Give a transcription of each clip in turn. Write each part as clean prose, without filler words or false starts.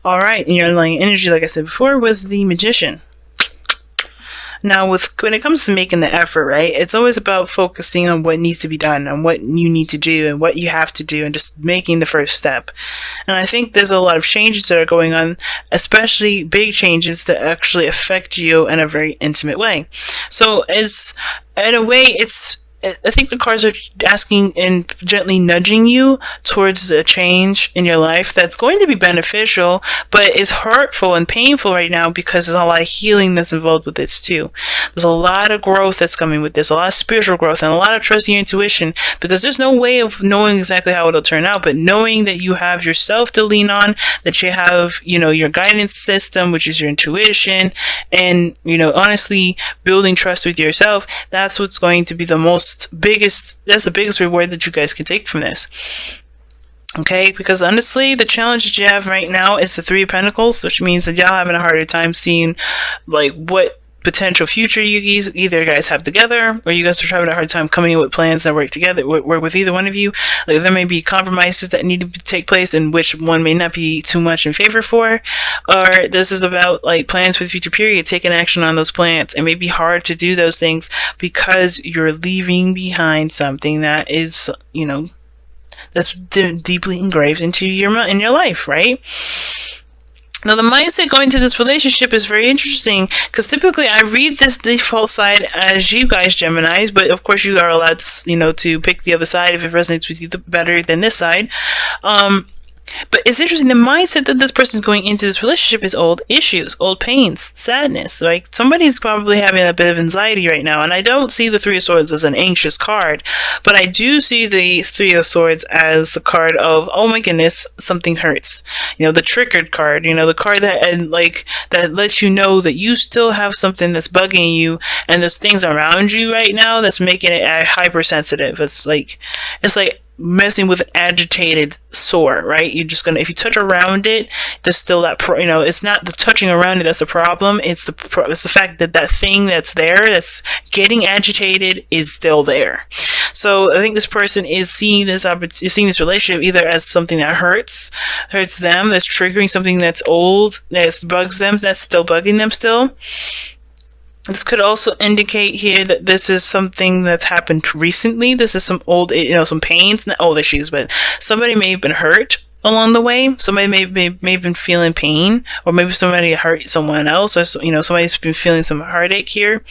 All right, and your underlying energy, like I said before, was the Magician. Now, when it comes to making the effort, right, it's always about focusing on what needs to be done, and what you need to do, and what you have to do, and just making the first step. And I think there's a lot of changes that are going on, especially big changes that actually affect you in a very intimate way. So in a way, I think the cards are asking and gently nudging you towards a change in your life that's going to be beneficial, but it's hurtful and painful right now because there's a lot of healing that's involved with this too. There's a lot of growth that's coming with this, a lot of spiritual growth, and a lot of trust in your intuition, because there's no way of knowing exactly how it'll turn out, but knowing that you have yourself to lean on, that you have, your guidance system, which is your intuition, and, honestly, building trust with yourself, that's what's going to be that's the biggest reward that you guys can take from this. Okay, because honestly, the challenge that you have right now is the Three of Pentacles, which means that y'all having a harder time seeing what potential future either guys have together, or you guys are having a hard time coming up with plans that work together, work with either one of you. There may be compromises that need to take place, in which one may not be too much in favor for, or this is about plans for the future period, taking action on those plans. It may be hard to do those things because you're leaving behind something that is, that's deeply engraved into your life, right? Now, the mindset going to this relationship is very interesting, because typically I read this default side as you guys, Geminis, but of course you are allowed to, to pick the other side if it resonates with you better than this side. But it's interesting, the mindset that this person is going into this relationship is old issues, old pains, sadness. Somebody's probably having a bit of anxiety right now, and I don't see the Three of Swords as an anxious card, but I do see the Three of Swords as the card of, oh my goodness, something hurts. The triggered card, the card that lets you know that you still have something that's bugging you, and there's things around you right now that's making it hypersensitive. It's like messing with an agitated sore, right? You're just if you touch around it, there's still that it's not the touching around it that's the problem. It's the fact that thing that's there, that's getting agitated, is still there. So I think this person is seeing this relationship either as something that hurts them, that's triggering something that's old, that bugs them, that's still bugging them still. This could also indicate here that this is something that's happened recently. This is some old, some pains, not old issues, but somebody may have been hurt along the way. Somebody may have been feeling pain, or maybe somebody hurt someone else, or somebody's been feeling some heartache here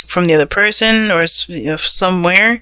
from the other person, or somewhere.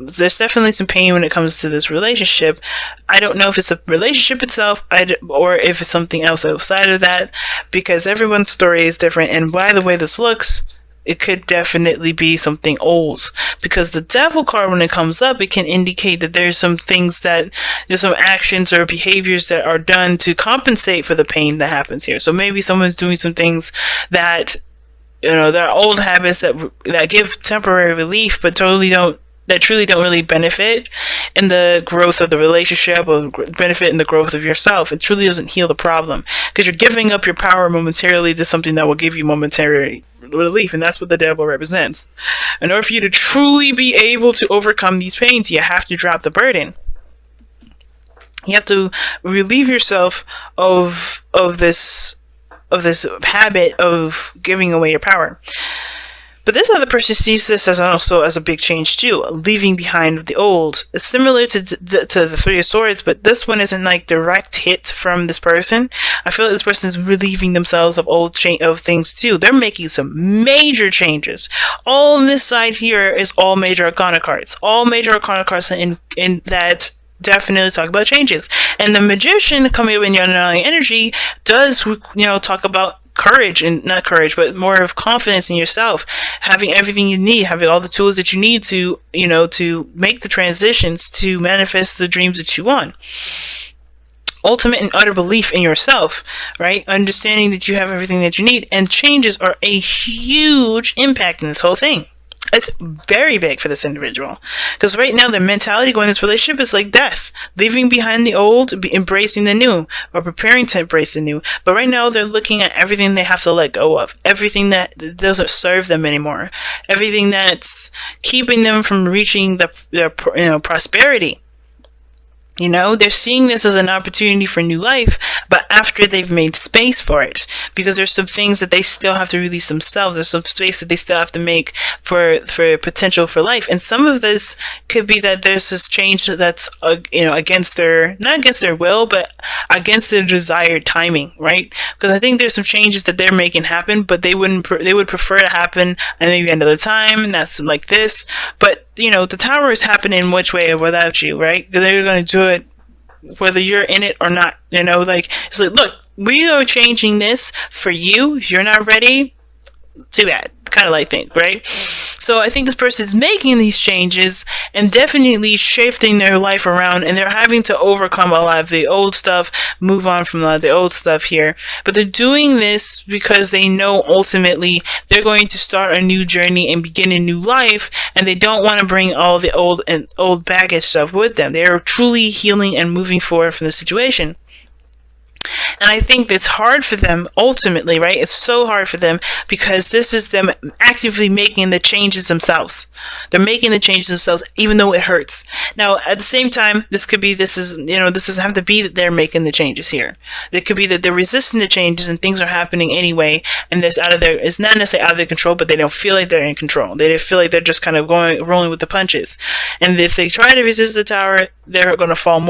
There's definitely some pain when it comes to this relationship. I don't know if it's the relationship itself, or if it's something else outside of that, because everyone's story is different. And by the way this looks, it could definitely be something old, because the Devil card, when it comes up, it can indicate that there's some actions or behaviors that are done to compensate for the pain that happens here. So maybe someone's doing some things that, there are old habits that give temporary relief, but truly don't really benefit in the growth of the relationship, or benefit in the growth of yourself. It truly doesn't heal the problem, because you're giving up your power momentarily to something that will give you momentary relief, and that's what the Devil represents. In order for you to truly be able to overcome these pains, you have to drop the burden. You have to relieve yourself of this habit of giving away your power. But this other person sees this as a big change too, leaving behind the old. It's similar to the Three of Swords, but this one isn't direct hit from this person. I feel like this person is relieving themselves of of things too. They're making some major changes. All on this side here is all major arcana cards. All major arcana cards in that definitely talk about changes. And the Magician coming up in your underlying energy does, talk about courage, and not courage, but more of confidence in yourself, having everything you need, having all the tools that you need to, to make the transitions, to manifest the dreams that you want. Ultimate and utter belief in yourself, right? Understanding that you have everything that you need, and changes are a huge impact in this whole thing. It's very big for this individual, because right now their mentality going in this relationship is like death, leaving behind the old, embracing the new, or preparing to embrace the new. But right now they're looking at everything they have to let go of, everything that doesn't serve them anymore, everything that's keeping them from reaching their prosperity. They're seeing this as an opportunity for new life, but after they've made space for it, because there's some things that they still have to release themselves. There's some space that they still have to make for potential for life. And some of this could be that there's this change that's, against not against their will, but against their desired timing, right? Because I think there's some changes that they're making happen, but they would prefer to happen at maybe another time, and that's like this. But the Tower is happening in which way without you, right? They're going to do it whether you're in it or not. It's like, look, we are changing this for you. If you're not ready, too bad. Kind of like thing, right? So I think this person is making these changes and definitely shifting their life around, and they're having to overcome a lot of the old stuff, move on from a lot of the old stuff here. But they're doing this because they know ultimately they're going to start a new journey and begin a new life, and they don't want to bring all the old baggage stuff with them. They are truly healing and moving forward from the situation. And I think it's hard for them ultimately, right? It's so hard for them because this is them actively making the changes themselves. They're making the changes themselves, even though it hurts. Now, at the same time, this doesn't have to be that they're making the changes here. It could be that they're resisting the changes and things are happening anyway, and it's not necessarily out of their control, but they don't feel like they're in control. They feel like they're just kind of rolling with the punches. And if they try to resist the Tower, they're going to fall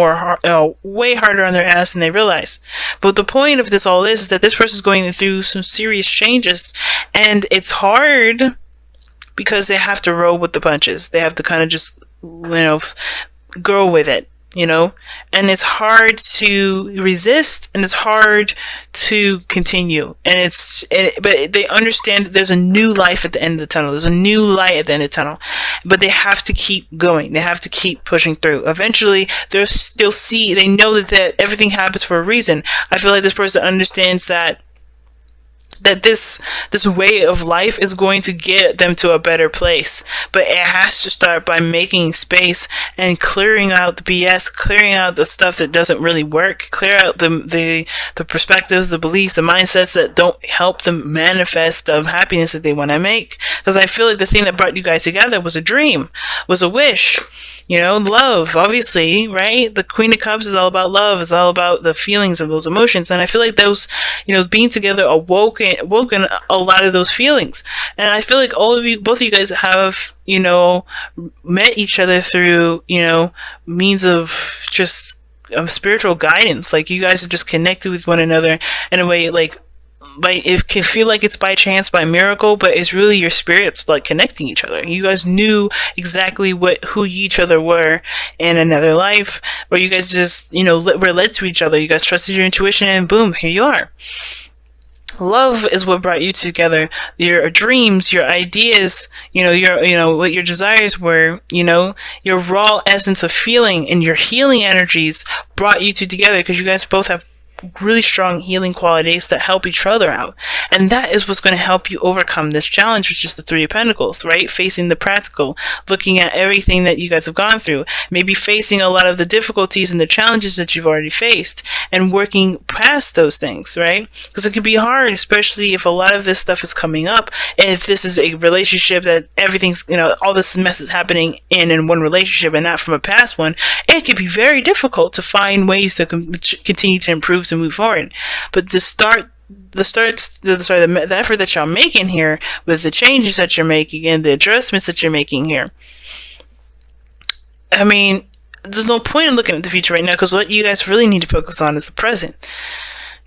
way harder on their ass than they realize. But the point of this all is that this person is going through some serious changes, and it's hard because they have to roll with the punches. They have to kind of just, go with it, and it's hard to resist, and it's hard to continue. But they understand that there's a new life at the end of the tunnel. There's a new light at the end of the tunnel, but they have to keep going. They have to keep pushing through. Eventually, they know that everything happens for a reason. I feel like this person understands that this way of life is going to get them to a better place, but it has to start by making space and clearing out the BS, clearing out the stuff that doesn't really work, clear out the perspectives, the beliefs, the mindsets that don't help them manifest the happiness that they want to make. Because I feel like the thing that brought you guys together was a dream, was a wish. Love, obviously, right? The Queen of Cups is all about love. It's all about the feelings of those emotions. And I feel like those, being together awoken a lot of those feelings. And I feel like both of you guys have, met each other through, means of just spiritual guidance. Like, you guys have just connected with one another in a way, like it can feel like it's by chance, by miracle, but it's really your spirits like connecting each other. You guys knew exactly who each other were in another life, where you guys just were led to each other. You guys trusted your intuition, and boom, here you are. Love is what brought you together. Your dreams, your ideas, what your desires were, your raw essence of feeling and your healing energies brought you two together, because you guys both have really strong healing qualities that help each other out. And that is what's going to help you overcome this challenge, which is the Three of Pentacles, right? Facing the practical, looking at everything that you guys have gone through, maybe facing a lot of the difficulties and the challenges that you've already faced, and working past those things, right? Because it can be hard, especially if a lot of this stuff is coming up, and if this is a relationship that everything's, all this mess is happening in one relationship and not from a past one. It can be very difficult to find ways to continue to improve, to move forward. But the effort that y'all making here, with the changes that you're making and the adjustments that you're making here, I mean, there's no point in looking at the future right now, because what you guys really need to focus on is the present.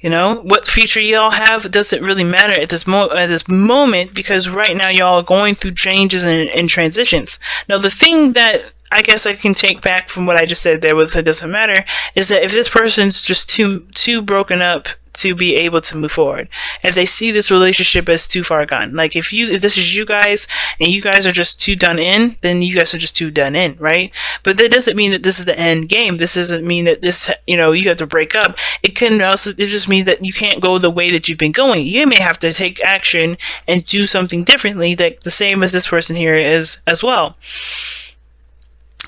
What future y'all have doesn't really matter at this moment, because right now y'all are going through changes and transitions. Now, the thing that I guess I can take back from what I just said there with it doesn't matter is that if this person's just too broken up to be able to move forward, if they see this relationship as too far gone, like if this is you guys and you guys are just too done in, then you guys are just too done in, right? But that doesn't mean that this is the end game. This doesn't mean that this, you have to break up. It just means that you can't go the way that you've been going. You may have to take action and do something differently, that the same as this person here is as well.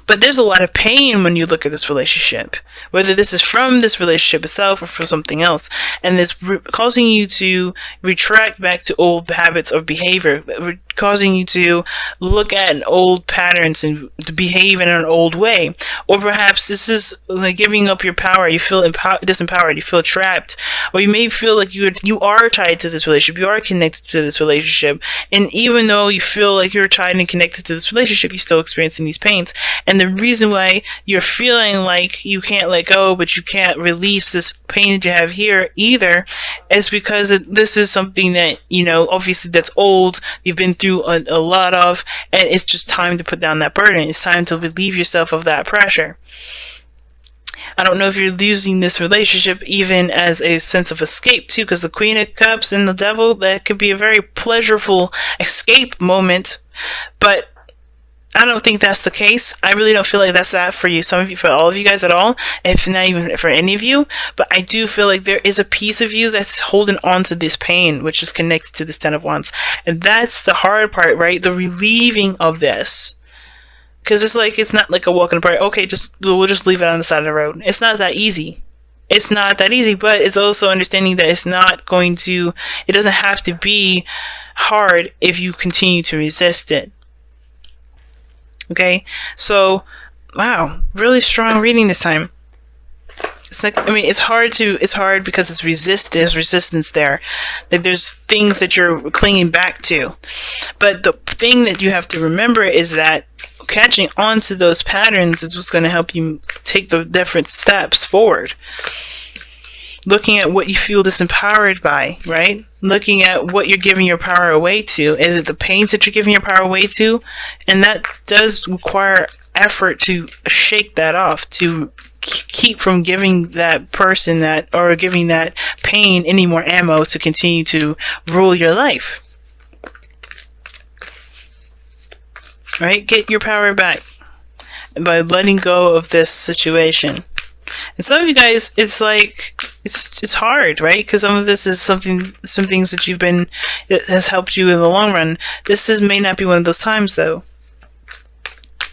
But there's a lot of pain when you look at this relationship, whether this is from this relationship itself or from something else, and this causing you to retract back to old habits of behavior, causing you to look at old patterns and to behave in an old way. Or perhaps this is like giving up your power. You feel disempowered, you feel trapped, or you may feel like you are tied to this relationship, you are connected to this relationship, and even though you feel like you're tied and connected to this relationship, you're still experiencing these pains. And the reason why you're feeling like you can't let go, but you can't release this pain that you have here either, is because this is something that, obviously that's old, you've been through a lot of, and it's just time to put down that burden. It's time to relieve yourself of that pressure. I don't know if you're using this relationship even as a sense of escape too, because the Queen of Cups and the Devil, that could be a very pleasurable escape moment, but I don't think that's the case. I really don't feel like that's that for you. Some of you, for all of you guys at all, if not even for any of you. But I do feel like there is a piece of you that's holding on to this pain, which is connected to this Ten of Wands. And that's the hard part, right? The relieving of this. Because it's not like a walk in the park. Okay, we'll just leave it on the side of the road. It's not that easy. It's not that easy, but it's also understanding that it doesn't have to be hard if you continue to resist it. Okay, so wow, really strong reading this time. It's hard because there's resistance there. Like there's things that you're clinging back to. But the thing that you have to remember is that catching on to those patterns is what's going to help you take the different steps forward. Looking at what you feel disempowered by, right? Looking at what you're giving your power away to. Is it the pains that you're giving your power away to? And that does require effort to shake that off, to keep from giving that person giving that pain any more ammo to continue to rule your life. Right? Get your power back by letting go of this situation. And some of you guys, it's hard, right? Because some of this is some things that it has helped you in the long run. This may not be one of those times, though.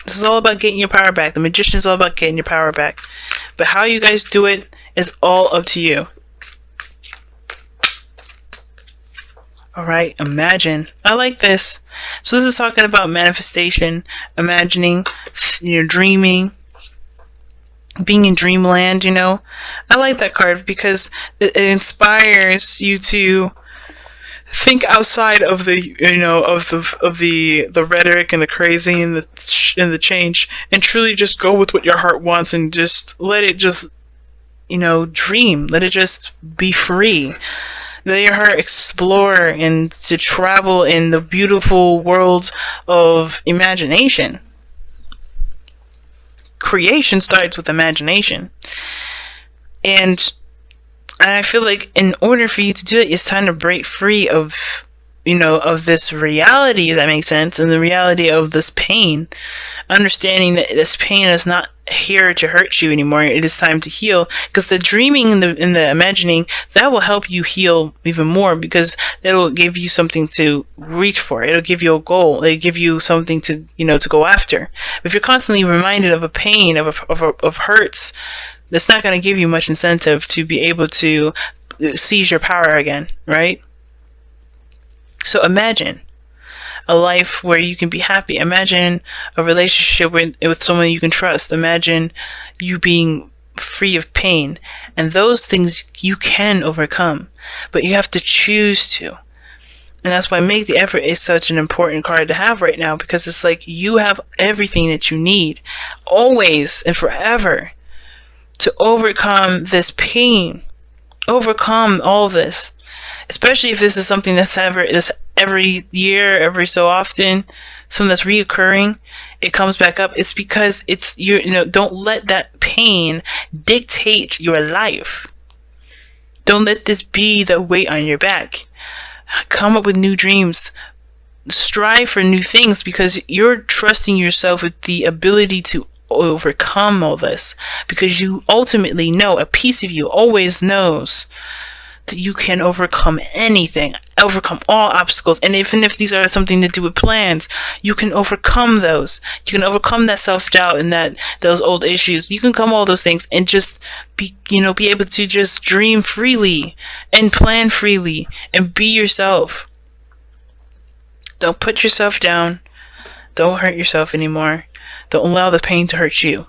This is all about getting your power back. The Magician is all about getting your power back. But how you guys do it is all up to you. Alright, imagine. I like this. So this is talking about manifestation, imagining, dreaming, being in dreamland, I like that card because it inspires you to think outside of the the rhetoric and the crazy and the change, and truly just go with what your heart wants and just let it just dream. Let it just be free. Let your heart explore and to travel in the beautiful world of imagination. Creation starts with imagination. And I feel like in order for you to do it, it's time to break free of this reality, if that makes sense, and the reality of this pain. Understanding that this pain is not here to hurt you anymore. It is time to heal, because the dreaming and the imagining, that will help you heal even more, because it'll give you something to reach for. It'll give you a goal. It'll give you something to to go after. If you're constantly reminded of a pain, of hurts, that's not going to give you much incentive to be able to seize your power again, right? So imagine a life where you can be happy. Imagine a relationship with someone you can trust. Imagine you being free of pain. And those things you can overcome, but you have to choose to. And that's why Make the Effort is such an important card to have right now, because it's like you have everything that you need, always and forever, to overcome this pain, overcome all of this. Especially if this is something that's every year, every so often, something that's reoccurring, it comes back up. It's because don't let that pain dictate your life. Don't let this be the weight on your back. Come up with new dreams. Strive for new things, because you're trusting yourself with the ability to overcome all this, because you ultimately know, a piece of you always knows you can overcome anything, overcome all obstacles. And even if these are something to do with plans, you can overcome those. You can overcome that self-doubt and those old issues. You can come all those things and just be able to just dream freely and plan freely and be yourself. Don't put yourself down. Don't hurt yourself anymore. Don't allow the pain to hurt you.